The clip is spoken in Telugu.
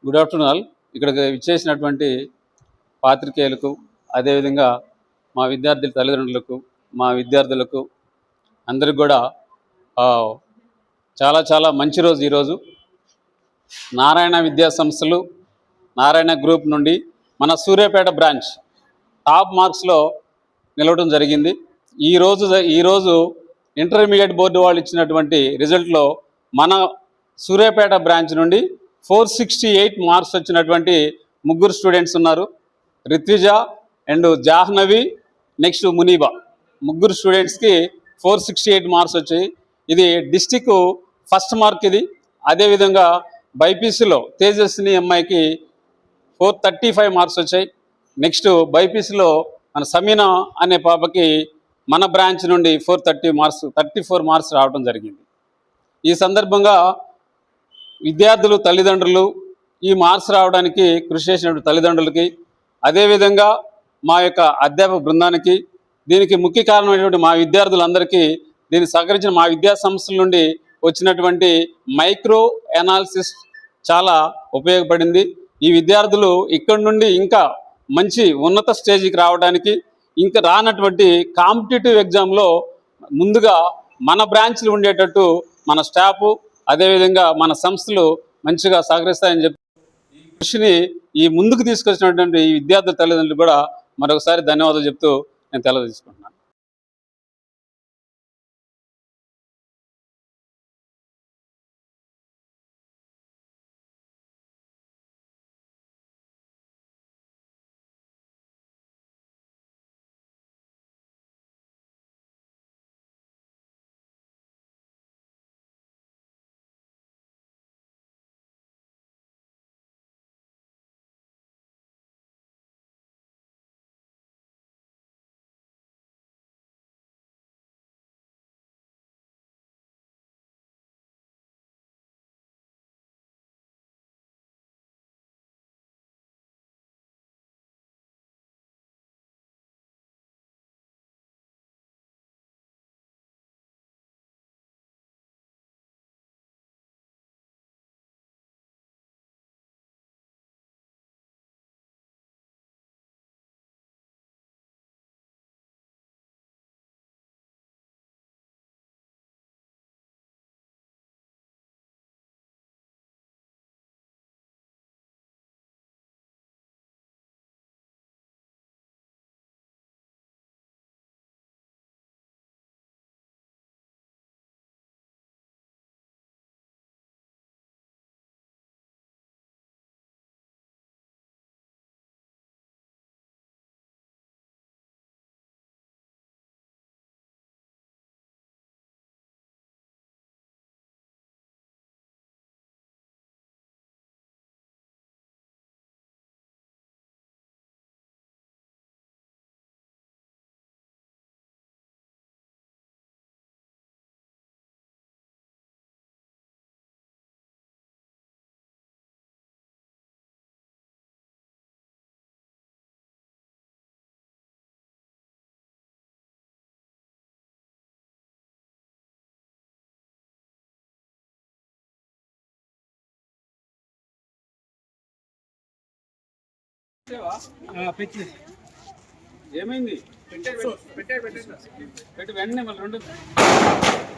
Good afternoon all. ఇక్కడికి విచ్చేసినటువంటి పాత్రికేయులకు, అదేవిధంగా మా విద్యార్థుల తల్లిదండ్రులకు, మా విద్యార్థులకు అందరికి కూడా చాలా చాలా మంచి రోజు ఈరోజు. నారాయణ విద్యా సంస్థలు, నారాయణ గ్రూప్ నుండి మన సూర్యాపేట బ్రాంచ్ టాప్ మార్క్స్లో నిలవడం జరిగింది. ఈరోజు ఇంటర్మీడియట్ బోర్డు వాళ్ళు ఇచ్చినటువంటి రిజల్ట్లో మన సూర్యాపేట బ్రాంచ్ నుండి 468 మార్క్స్ వచ్చినటువంటి ముగ్గురు స్టూడెంట్స్ ఉన్నారు. రిత్విజ అండ్ జాహ్నవి, నెక్స్ట్ మునీబా, ముగ్గురు స్టూడెంట్స్కి 468 మార్క్స్ వచ్చాయి. ఇది డిస్టిక్ ఫస్ట్ మార్క్ ఇది. అదేవిధంగా బైపీసీలో తేజస్విని అమ్మాయికి 435 మార్క్స్ వచ్చాయి. నెక్స్ట్ బైపీసీలో మన సమీనా అనే పాపకి మన బ్రాంచ్ నుండి 34 మార్క్స్ రావడం జరిగింది. ఈ సందర్భంగా విద్యార్థులు, తల్లిదండ్రులు, ఈ మార్క్స్ రావడానికి కృషి చేసినటువంటి తల్లిదండ్రులకి, అదేవిధంగా మా యొక్క అధ్యాపక బృందానికి, దీనికి ముఖ్య కారణమైనటువంటి మా విద్యార్థులందరికీ, దీన్ని సహకరించిన మా విద్యా సంస్థల నుండి వచ్చినటువంటి మైక్రో అనాలిసిస్ చాలా ఉపయోగపడింది. ఈ విద్యార్థులు ఇక్కడి నుండి ఇంకా మంచి ఉన్నత స్టేజ్కి రావడానికి, ఇంకా రానటువంటి కాంపిటేటివ్ ఎగ్జామ్లో ముందుగా మన బ్రాంచ్లు ఉండేటట్టు మన స్టాఫ్, అదేవిధంగా మన సంస్థలు మంచిగా సహకరిస్తాయని చెప్పి ఈ కృషిని ఈ ముందుకు తీసుకొచ్చినటువంటి ఈ విద్యార్థుల తల్లిదండ్రులు కూడా మరొకసారి ధన్యవాదాలు చెప్తూ నేను తెలియజేసుకుంటున్నాను. ఏమైంది? పెట్టు వెంటనే మళ్ళీ 2